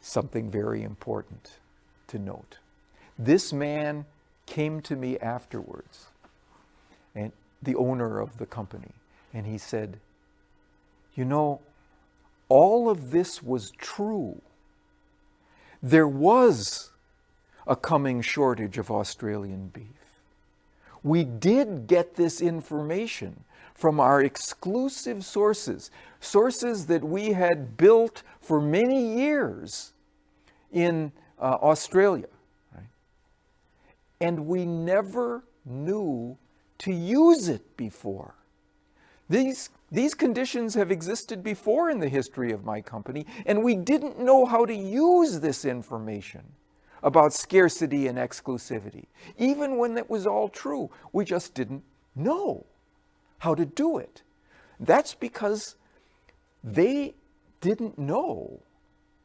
something very important to note. This man came to me afterwards, and the owner of the company, and he said, "You know, all of this was true. There was a coming shortage of Australian beef. We did get this information from our exclusive sources, sources that we had built for many years in Australia. Right? And we never knew to use it before. These conditions have existed before in the history of my company, and we didn't know how to use this information about scarcity and exclusivity. Even when that was all true, we just didn't know how to do it. That's because they didn't know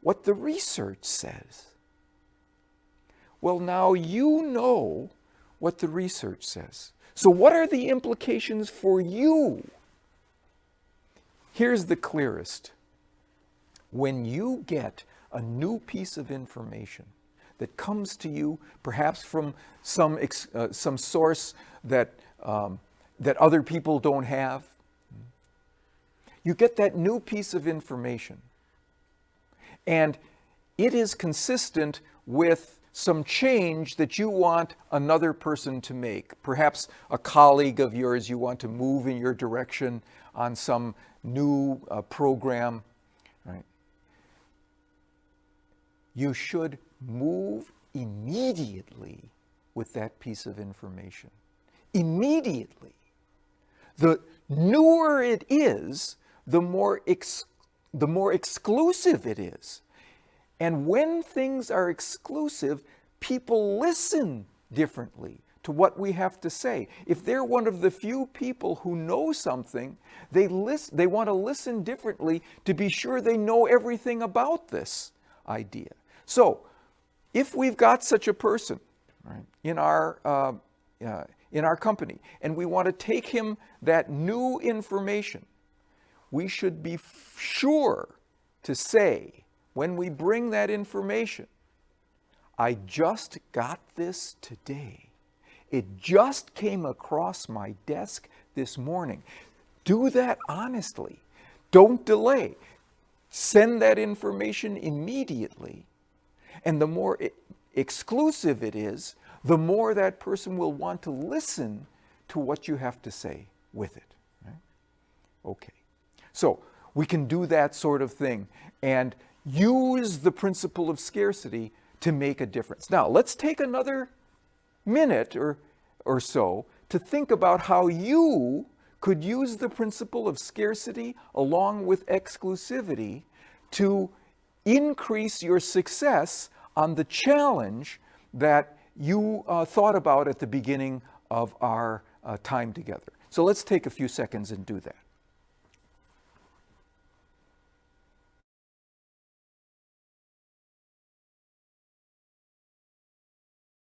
what the research says. Well, now you know what the research says. So what are the implications for you? Here's the clearest. When you get a new piece of information that comes to you, perhaps from some source that other people don't have, you get that new piece of information, and it is consistent with some change that you want another person to make. Perhaps a colleague of yours, you want to move in your direction on some new program, right? You should move immediately with that piece of information. Immediately. The newer it is, the more exclusive it is. And when things are exclusive, people listen differently to what we have to say. If they're one of the few people who know something, they want to listen differently to be sure they know everything about this idea. So, if we've got such a person, right, in our company, and we want to take him that new information, we should be sure to say, when we bring that information, "I just got this today. It just came across my desk this morning." Do that honestly. Don't delay. Send that information immediately. And the more exclusive it is, the more that person will want to listen to what you have to say with it. Right? Okay. So we can do that sort of thing and use the principle of scarcity to make a difference. Now, let's take another minute or so to think about how you could use the principle of scarcity along with exclusivity to increase your success on the challenge that you thought about at the beginning of our time together. So let's take a few seconds and do that.